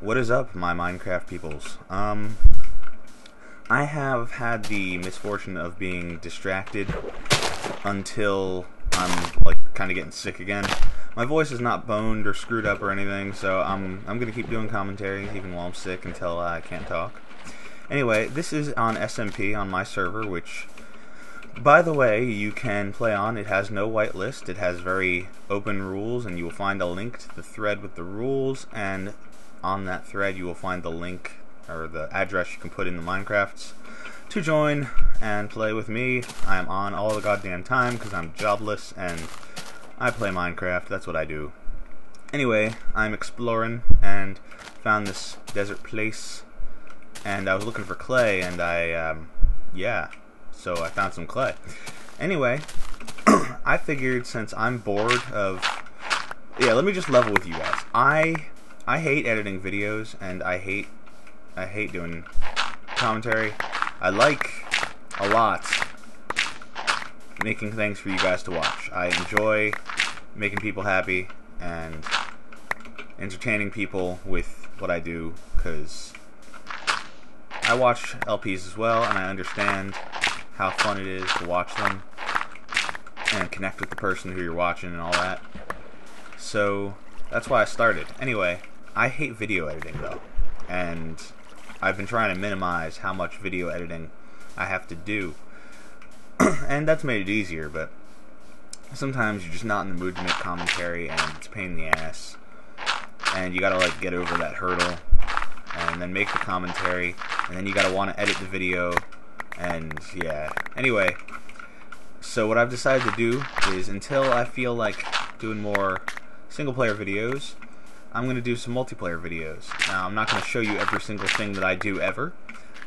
What is up, my Minecraft peoples? I have had the misfortune of being distracted until I'm like kind of getting sick again. My voice is not boned or screwed up or anything, so I'm gonna keep doing commentary even while I'm sick until I can't talk. Anyway, this is on SMP on my server, which, by the way, you can play on. It has no whitelist. It has very open rules, and you will find a link to the thread with the rules, and on that thread you will find the link or the address you can put in the Minecrafts to join and play with me. I am on all the goddamn time because I'm jobless and I play Minecraft. That's what I do. Anyway, I'm exploring and found this desert place, and I was looking for clay, and so I found some clay. Anyway, I figured since I'm bored of... let me just level with you guys. I hate editing videos, and I hate doing commentary. I like a lot making things for you guys to watch. I enjoy making people happy and entertaining people with what I do, because I watch LPs as well, and I understand how fun it is to watch them and connect with the person who you're watching and all that. So that's why I started. Anyway, I hate video editing though, and I've been trying to minimize how much video editing I have to do, and that's made it easier, but sometimes you're just not in the mood to make commentary, and it's a pain in the ass, and you gotta like get over that hurdle and then make the commentary, and then you gotta want to edit the video, and yeah. Anyway, so what I've decided to do is, until I feel like doing more single player videos, I'm going to do some multiplayer videos. Now, I'm not going to show you every single thing that I do ever,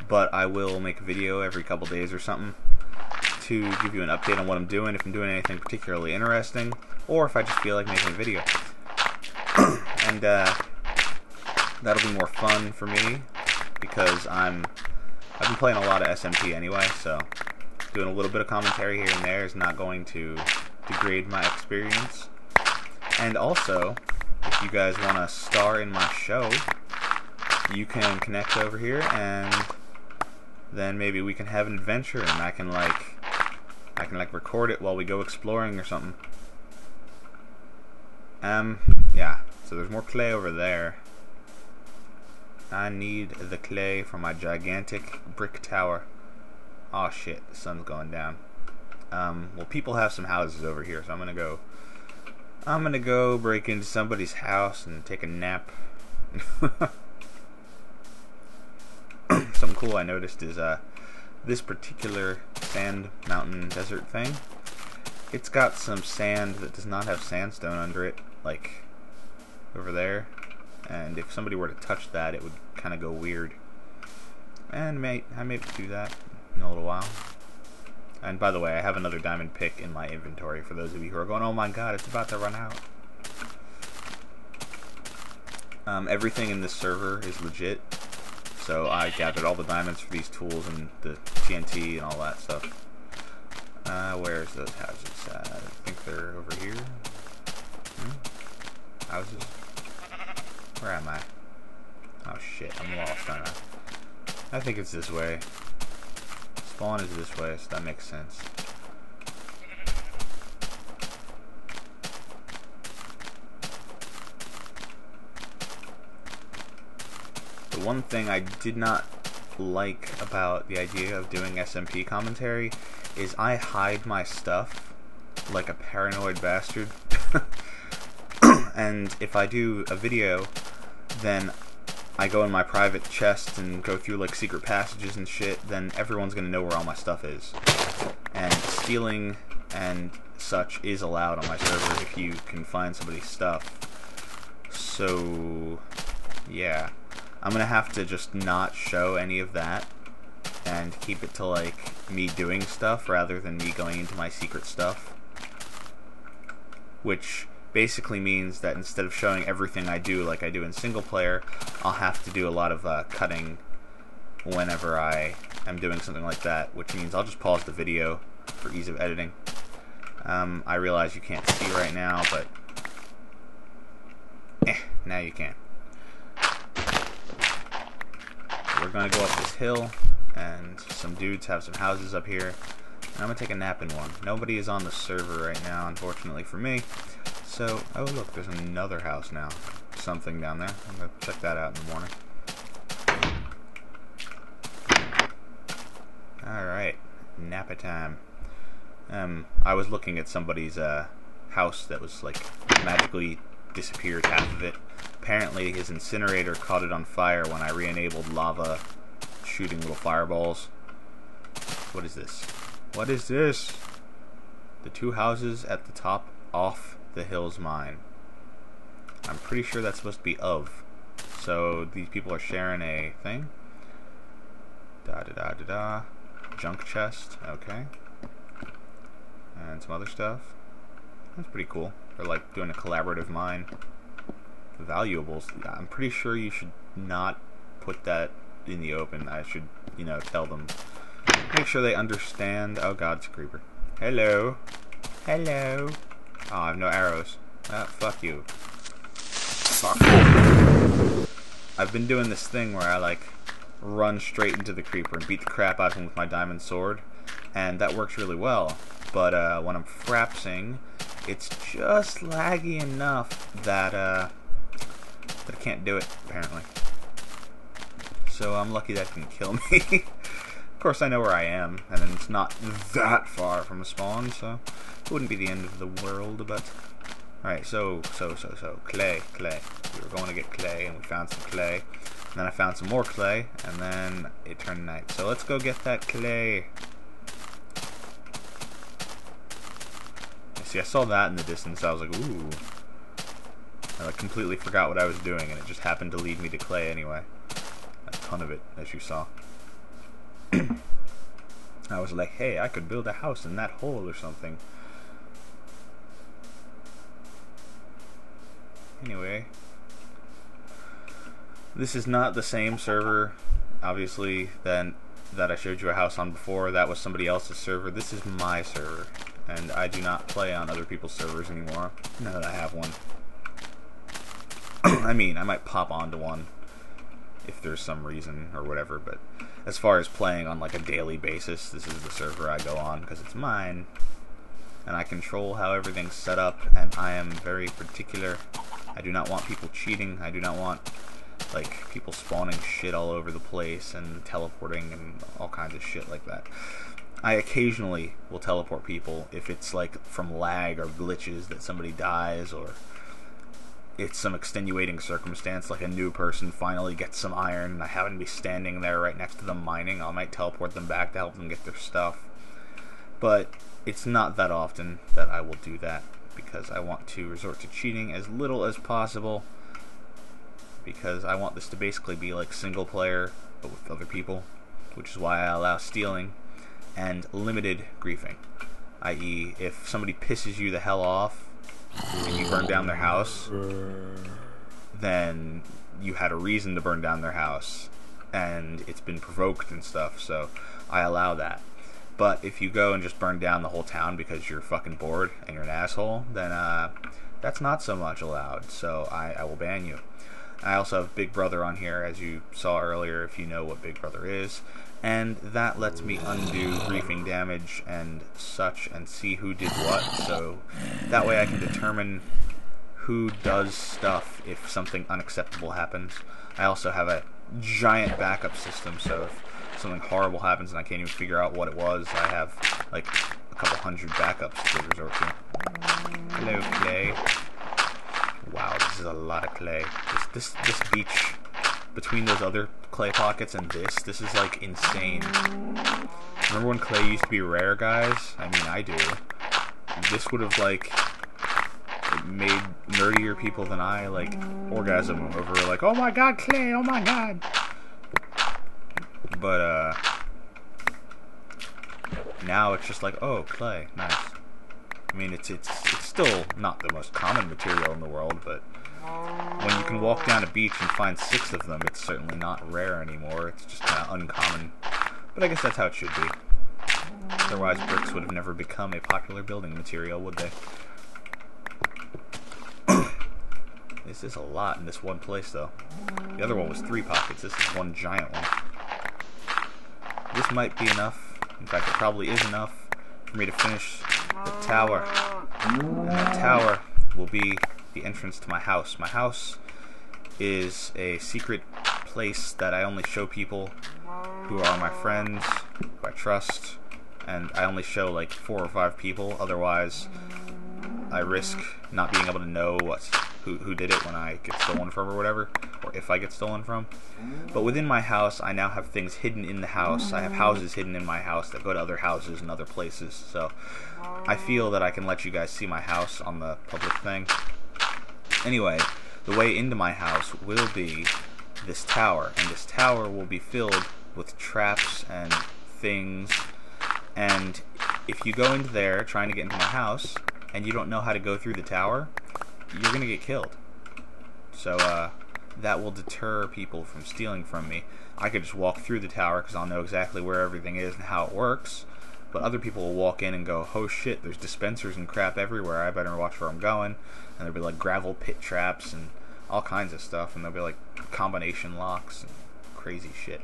but I will make a video every couple days or something to give you an update on what I'm doing, if I'm doing anything particularly interesting, or if I just feel like making a video. And that'll be more fun for me, because I've been playing a lot of SMP anyway, so doing a little bit of commentary here and there is not going to degrade my experience. And also, if you guys want to star in my show, you can connect over here, and then maybe we can have an adventure, and I can record it while we go exploring or something. Yeah. So there's more clay over there. I need the clay for my gigantic brick tower. Oh shit, the sun's going down. Well, people have some houses over here, so I'm gonna go break into somebody's house and take a nap. Something cool I noticed is this particular sand mountain desert thing. It's got some sand that does not have sandstone under it, like over there. And if somebody were to touch that, it would kind of go weird. And I may do that in a little while. And by the way, I have another diamond pick in my inventory for those of you who are going, oh my god, it's about to run out. Everything in this server is legit. So I gathered all the diamonds for these tools and the TNT and all that stuff. Where's those houses? I think they're over here. Houses? Where am I? Oh shit, I'm lost, aren't I? I think it's this way. Spawn is this way, so that makes sense. The one thing I did not like about the idea of doing SMP commentary is I hide my stuff like a paranoid bastard. And if I do a video, then I go in my private chest and go through like secret passages and shit, then everyone's gonna know where all my stuff is. And stealing and such is allowed on my server if you can find somebody's stuff. So yeah, I'm gonna have to just not show any of that and keep it to like me doing stuff rather than me going into my secret stuff, which basically means that instead of showing everything I do like I do in single player, I'll have to do a lot of cutting whenever I am doing something like that, which means I'll just pause the video for ease of editing. I realize you can't see right now, but now you can. we're gonna go up this hill, and some dudes have some houses up here. And I'm gonna take a nap in one. Nobody is on the server right now, unfortunately for me. So, oh look, there's another house now. Something down there. I'm gonna check that out in the morning. Alright, nappa time. I was looking at somebody's house that was like magically disappeared, half of it. Apparently his incinerator caught it on fire when I re-enabled lava shooting little fireballs. What is this? What is this? The two houses at the top off the hills mine. I'm pretty sure that's supposed to be of. So these people are sharing a thing. Da da da da da. Junk chest. Okay. And some other stuff. That's pretty cool. They're like doing a collaborative mine. Valuables. I'm pretty sure you should not put that in the open. I should, you know, tell them. Make sure they understand. Oh god, it's a creeper. Hello. Hello. Oh, I have no arrows. Fuck you. Fuck. I've been doing this thing where I like run straight into the creeper and beat the crap out of him with my diamond sword, and that works really well. But when I'm frapsing, it's just laggy enough that I can't do it, apparently. So I'm lucky that didn't kill me. Of course I know where I am, and it's not that far from spawn, so it wouldn't be the end of the world, but... Alright, so, clay. We were going to get clay, and we found some clay. And then I found some more clay, and then it turned night. So let's go get that clay. See, I saw that in the distance, I was like, ooh. I like completely forgot what I was doing, and it just happened to lead me to clay anyway. A ton of it, as you saw. I was like, hey, I could build a house in that hole or something. Anyway, this is not the same server, obviously, that I showed you a house on before. That was somebody else's server. This is my server, and I do not play on other people's servers anymore, now that I have one. I mean, I might pop onto one if there's some reason or whatever, but as far as playing on like a daily basis, this is the server I go on because it's mine, and I control how everything's set up, and I am very particular. I do not want people cheating. I do not want like people spawning shit all over the place and teleporting and all kinds of shit like that. I occasionally will teleport people if it's like from lag or glitches that somebody dies, or it's some extenuating circumstance like a new person finally gets some iron and I happen to be standing there right next to them mining. I might teleport them back to help them get their stuff. But it's not that often that I will do that, because I want to resort to cheating as little as possible, because I want this to basically be like single player but with other people, which is why I allow stealing and limited griefing, i.e. if somebody pisses you the hell off and you burn down their house, then you had a reason to burn down their house and it's been provoked and stuff, so I allow that. But if you go and just burn down the whole town because you're fucking bored and you're an asshole, then that's not so much allowed, so I will ban you. I also have Big Brother on here, as you saw earlier, if you know what Big Brother is, and that lets me undo griefing damage and such and see who did what, so that way I can determine who does stuff if something unacceptable happens. I also have a giant backup system, so if something horrible happens and I can't even figure out what it was, I have like a couple hundred backups to resort to. Hello, clay. Wow, this is a lot of clay. This beach between those other clay pockets and this is like insane. Remember when clay used to be rare, guys? I mean, I do. This would have like made nerdier people than I like orgasm over like, oh my god, clay, oh my god. But now it's just like, oh, clay, nice. I mean, it's still not the most common material in the world, but when you can walk down a beach and find 6 of them, it's certainly not rare anymore. It's just kind of uncommon. But I guess that's how it should be. Otherwise, bricks would have never become a popular building material, would they? This is a lot in this one place, though. The other one was 3 pockets. This is one giant one. this might be enough. In fact, it probably is enough for me to finish the tower. And that tower will be the entrance to my house. My house is a secret place that I only show people who are my friends, who I trust, and I only show like 4 or 5 people. Otherwise, I risk not being able to know who did it when I get stolen from or whatever, or if I get stolen from. But within my house, I now have things hidden in the house. I have houses hidden in my house that go to other houses and other places. So I feel that I can let you guys see my house on the public thing. Anyway, the way into my house will be this tower, and this tower will be filled with traps and things. And if you go into there trying to get into my house and you don't know how to go through the tower, you're gonna get killed. So that will deter people from stealing from me. I could just walk through the tower because I'll know exactly where everything is and how it works, but other people will walk in and go, oh shit, there's dispensers and crap everywhere, I better watch where I'm going. And there'll be like gravel pit traps and all kinds of stuff, and there'll be like combination locks and crazy shit.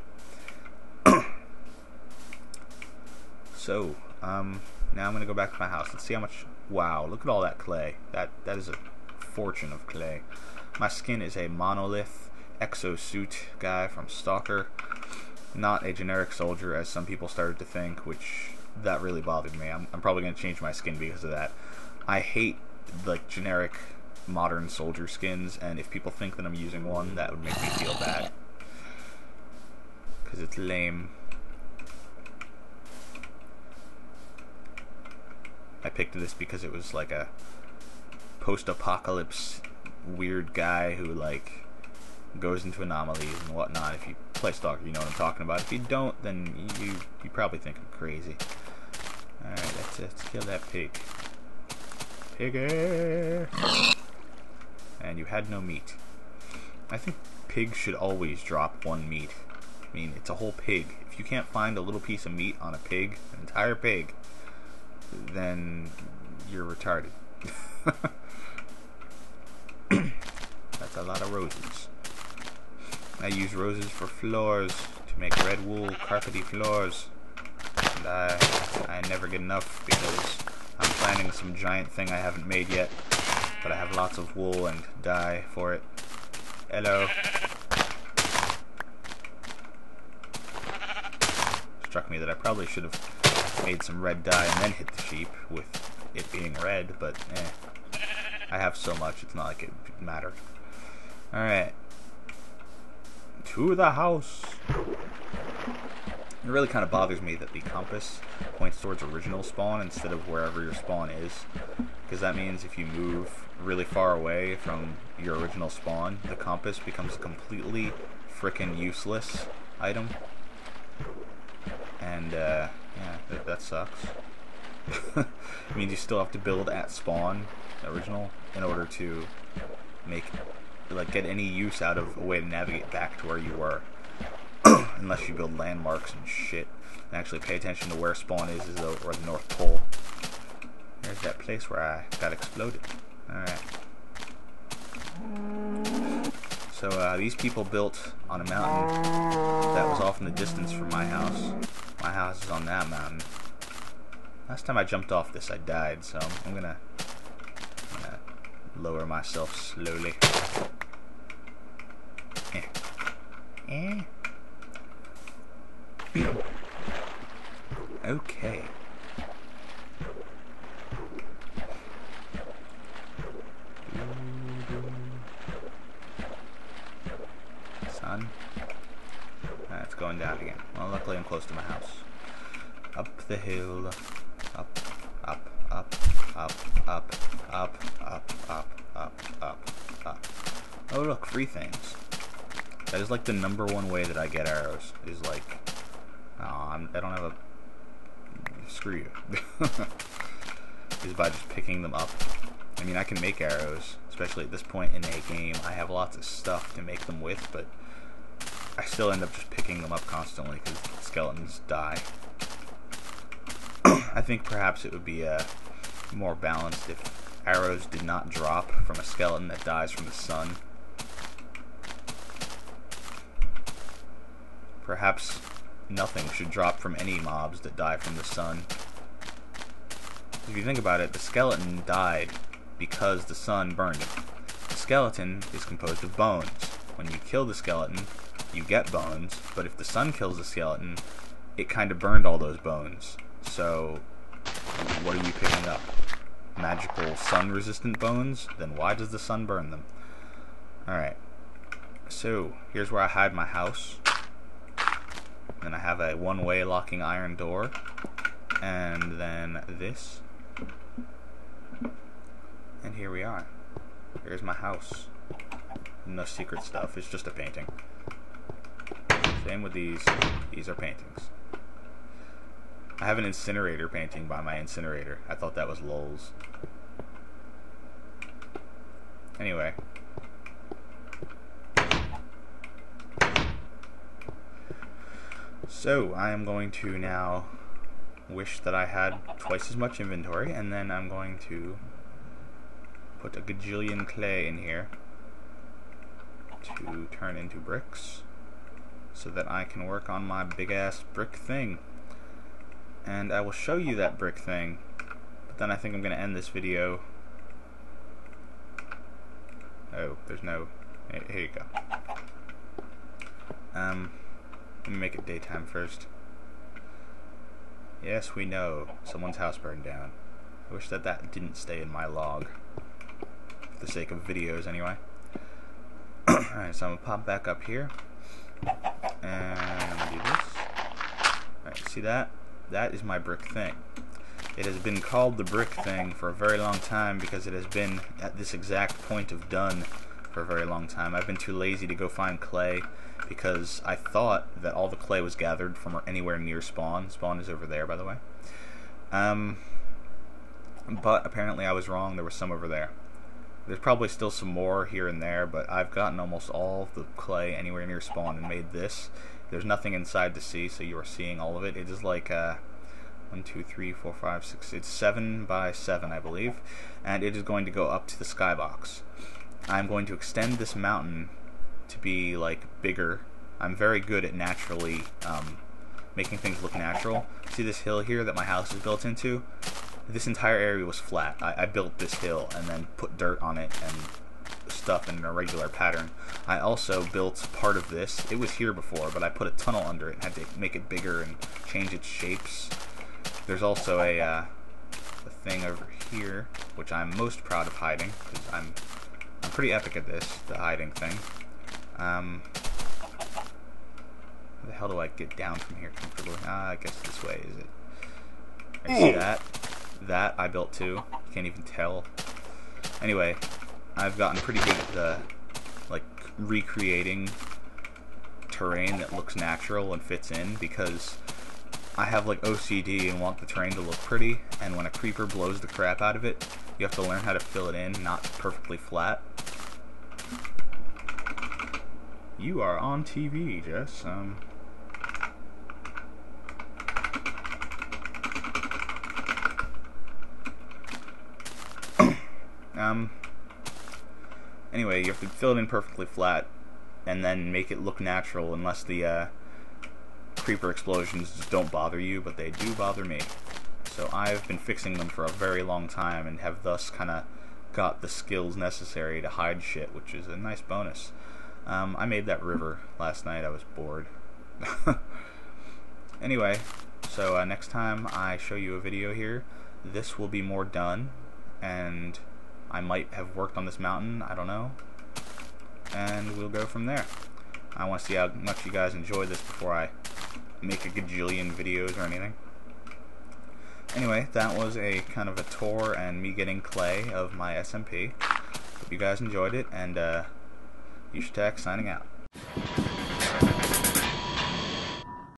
So, now I'm gonna go back to my house. Let's see how much. Wow, look at all that clay. That is a fortune of clay. My skin is a monolith exosuit guy from Stalker, not a generic soldier as some people started to think, which that really bothered me. I'm probably gonna change my skin because of that. I hate like generic modern soldier skins, and if people think that I'm using one, that would make me feel bad because it's lame. I picked this because it was like a post-apocalypse weird guy who like goes into anomalies and whatnot. If you play Stalker, you know what I'm talking about. If you don't, then you probably think I'm crazy. Alright, let's kill that pig. Piggy! And you had no meat. I think pigs should always drop 1 meat. I mean, it's a whole pig. If you can't find a little piece of meat on a pig, an entire pig, then you're retarded. That's a lot of roses. I use roses for floors to make red wool carpety floors. And I never get enough because I'm planning some giant thing I haven't made yet, but I have lots of wool and dye for it. Hello. Struck me that I probably should have made some red dye and then hit the sheep with it being red, but I have so much, it's not like it mattered. Alright. To the house. It really kind of bothers me that the compass points towards original spawn instead of wherever your spawn is, because that means if you move really far away from your original spawn, the compass becomes a completely frickin' useless item. And yeah, that sucks. It means you still have to build at spawn, original, in order to get any use out of a way to navigate back to where you were. Unless you build landmarks and shit, and actually pay attention to where spawn is or the North Pole. There's that place where I got exploded. Alright. So these people built on a mountain that was off in the distance from my house. My house is on that mountain. Last time I jumped off this, I died, so I'm gonna lower myself slowly. Okay. Sun. It's going down again. Well, luckily I'm close to my house. Up the hill. Up, up, up, up, up, up, up, up, up. Oh look, free things. That is like the #1 way that I get arrows. Is like, I don't have a. Screw you. Is by just picking them up. I mean, I can make arrows, especially at this point in a game. I have lots of stuff to make them with, but I still end up just picking them up constantly because skeletons die. I think perhaps it would be more balanced if arrows did not drop from a skeleton that dies from the sun. Perhaps nothing should drop from any mobs that die from the sun. If you think about it, the skeleton died because the sun burned him. The skeleton is composed of bones. When you kill the skeleton, you get bones, but if the sun kills the skeleton, it kind of burned all those bones. So, what are you picking up? Magical sun-resistant bones? Then why does the sun burn them? Alright. So, here's where I hide my house. Then I have a one-way locking iron door. And then this. And here we are. Here's my house. No secret stuff, it's just a painting. Same with these. These are paintings. I have an incinerator painting by my incinerator. I thought that was lols. Anyway. So, I am going to now wish that I had twice as much inventory, and then I'm going to put a gajillion clay in here to turn into bricks so that I can work on my big ass brick thing. And I will show you that brick thing, but then I think I'm going to end this video. Oh, there's no... Here you go. Let me make it daytime first. Yes, we know. Someone's house burned down. I wish that that didn't stay in my log. For the sake of videos, anyway. Alright, so I'm going to pop back up here. And I'm going to do this. Alright, see that? That is my brick thing. It has been called the brick thing for a very long time because it has been at this exact point of done for a very long time. I've been too lazy to go find clay because I thought that all the clay was gathered from anywhere near spawn. Spawn is over there, by the way. But apparently I was wrong. There was some over there. There's probably still some more here and there, but I've gotten almost all the clay anywhere near spawn and made this. There's nothing inside to see, so you are seeing all of it. It is like 1, 2, 3, 4, 5, 6. It's 7 by 7, I believe, and it is going to go up to the skybox. I'm going to extend this mountain to be like bigger. I'm very good at naturally making things look natural. See this hill here that my house is built into? This entire area was flat. I built this hill and then put dirt on it and stuff in an irregular pattern. I also built part of this. It was here before, but I put a tunnel under it and had to make it bigger and change its shapes. There's also a thing over here, which I'm most proud of hiding, because I'm pretty epic at this, the hiding thing. How the hell do I get down from here comfortably? I guess this way, is it? You see that? That I built too. You can't even tell. Anyway, I've gotten pretty good at like recreating terrain that looks natural and fits in, because I have like OCD and want the terrain to look pretty, and when a creeper blows the crap out of it, you have to learn how to fill it in, not perfectly flat. You are on TV, Jess. Anyway, you have to fill it in perfectly flat and then make it look natural, unless the creeper explosions just don't bother you, but they do bother me. So I've been fixing them for a very long time and have thus kind of got the skills necessary to hide shit, which is a nice bonus. I made that river last night. I was bored. Anyway, so next time I show you a video here, this will be more done, and I might have worked on this mountain, I don't know, and we'll go from there. I want to see how much you guys enjoy this before I make a gajillion videos or anything. Anyway, that was a kind of a tour and me getting clay of my SMP. Hope you guys enjoyed it, and Yushatak signing out.